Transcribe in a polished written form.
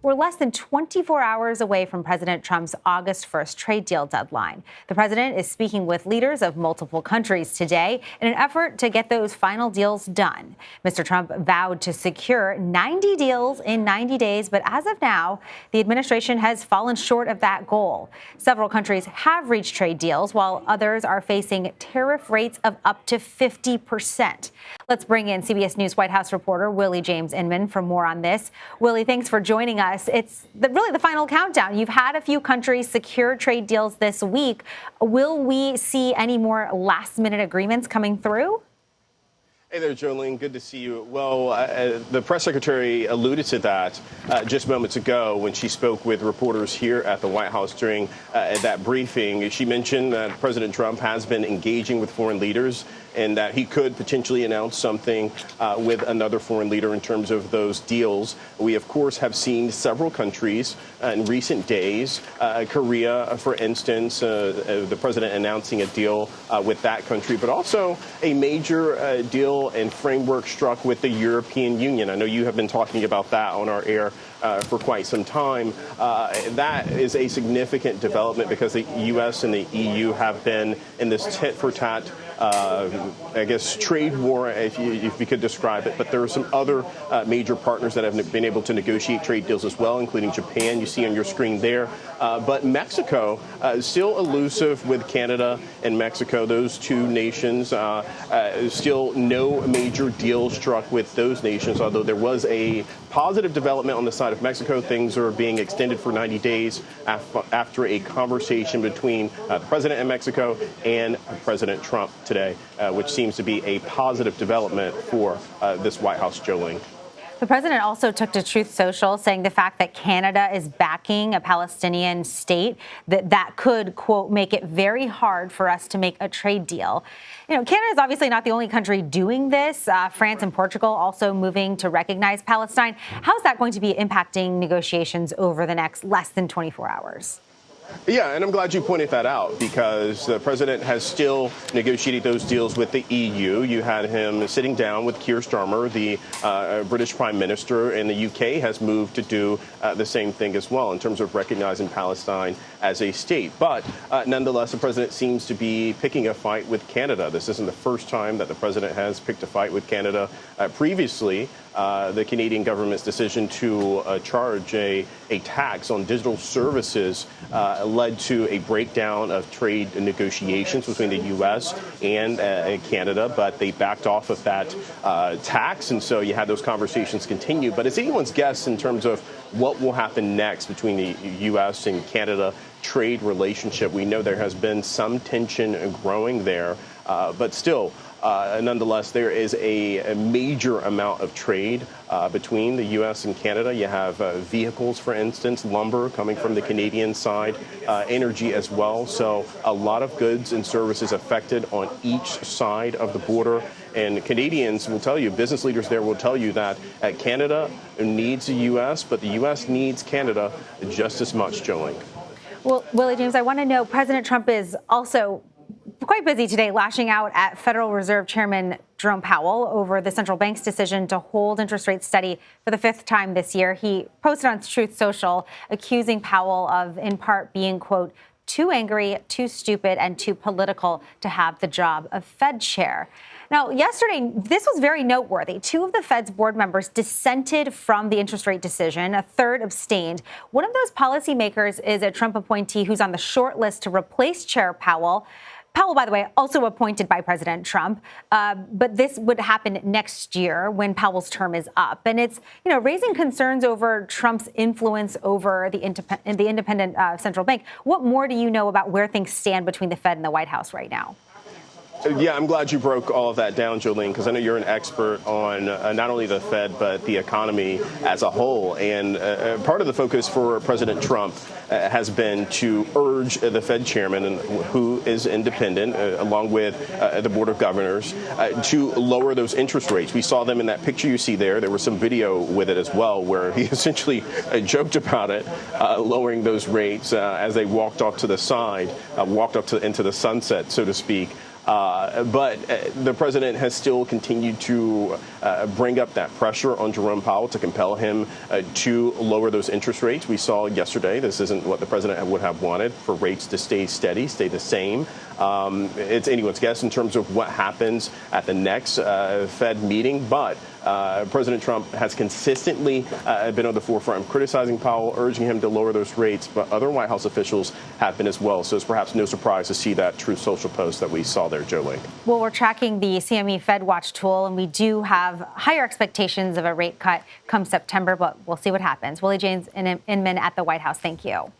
we're less than 24 hours away from President Trump's August 1st trade deal deadline. The president is speaking with leaders of multiple countries today in an effort to get those final deals done. Mr. Trump vowed to secure 90 deals in 90 days, but as of now, the administration has fallen short of that goal. Several countries have reached trade deals, while others are facing tariff rates of up to 50%. Let's bring in CBS News White House reporter Willie James Inman for more on this. Willie, thanks for joining us. It's really the final countdown. You've had a few countries secure trade deals this week. Will we see any more last-minute agreements coming through? Hey there, Jolene. Good to see you. Well, the press secretary alluded to that just moments ago when she spoke with reporters here at the White House during that briefing. She mentioned that President Trump has been engaging with foreign leaders and that he could potentially announce something with another foreign leader in terms of those deals. We, of course, have seen several countries in recent days. Korea, for instance, the president announcing a deal with that country, but also a major deal and framework struck with the European Union. I know you have been talking about that on our air for quite some time. That is a significant development because the U.S. and the EU have been in this tit-for-tat I guess, trade war, if you could describe it. But there are some other major partners that have been able to negotiate trade deals as well, including Japan, you see on your screen there. But Mexico is still elusive with Canada and Mexico, those two nations. Still no major deal struck with those nations, although there was a positive development on the side of Mexico. Things are being extended for 90 days after a conversation between the president of Mexico and President Trump today, which seems to be a positive development for this White House, Jolene. The president also took to Truth Social, saying the fact that Canada is backing a Palestinian state, that could, quote, make it very hard for us to make a trade deal. You know, Canada is obviously not the only country doing this. France and Portugal also moving to recognize Palestine. How is that going to be impacting negotiations over the next less than 24 hours? Yeah, and I'm glad you pointed that out because the president has still negotiated those deals with the EU. You had him sitting down with Keir Starmer, the British Prime Minister, and the UK has moved to do the same thing as well in terms of recognizing Palestine as a state. But nonetheless, the president seems to be picking a fight with Canada. This isn't the first time that the president has picked a fight with Canada. Previously, the Canadian government's decision to charge a tax on digital services led to a breakdown of trade negotiations between the U.S. and Canada, but they backed off of that tax, and so you had those conversations continue. But it's anyone's guess in terms of what will happen next between the U.S. and Canada trade relationship. We know there has been some tension growing there, but still, nonetheless, there is a major amount of trade between the U.S. and Canada. You have vehicles, for instance, lumber coming from the Canadian side, energy as well. So a lot of goods and services affected on each side of the border. And Canadians will tell you, business leaders there will tell you that Canada needs the U.S., but the U.S. needs Canada just as much, Jolene. Well, Willie James, I want to know, President Trump is also quite busy today lashing out at Federal Reserve Chairman Jerome Powell over the central bank's decision to hold interest rates steady for the fifth time this year. He posted on Truth Social accusing Powell of, in part, being, quote, too angry, too stupid, and too political to have the job of Fed chair. Now, yesterday, this was very noteworthy. Two of the Fed's board members dissented from the interest rate decision. A third abstained. One of those policymakers is a Trump appointee who's on the short list to replace Chair Powell. Powell, by the way, also appointed by President Trump. But this would happen next year when Powell's term is up. And it's, raising concerns over Trump's influence over the independent central bank. What more do you know about where things stand between the Fed and the White House right now? Yeah, I'm glad you broke all of that down, Jolene, because I know you're an expert on not only the Fed, but the economy as a whole. And part of the focus for President Trump has been to urge the Fed chairman, who is independent, along with the Board of Governors, to lower those interest rates. We saw them in that picture you see there. There was some video with it as well, where he essentially joked about it, lowering those rates as they walked off to the side, into the sunset, so to speak. But the president has still continued to bring up that pressure on Jerome Powell to compel him to lower those interest rates. We saw yesterday, this isn't what the president would have wanted, for rates to stay steady, stay the same. It's anyone's guess in terms of what happens at the next Fed meeting, but President Trump has consistently been on the forefront criticizing Powell, urging him to lower those rates, but other White House officials have been as well. So it's perhaps no surprise to see that Truth Social post that we saw there, Jolene. Well, we're tracking the CME Fed Watch tool, and we do have higher expectations of a rate cut come September, but we'll see what happens. Willie James Inman at the White House, thank you.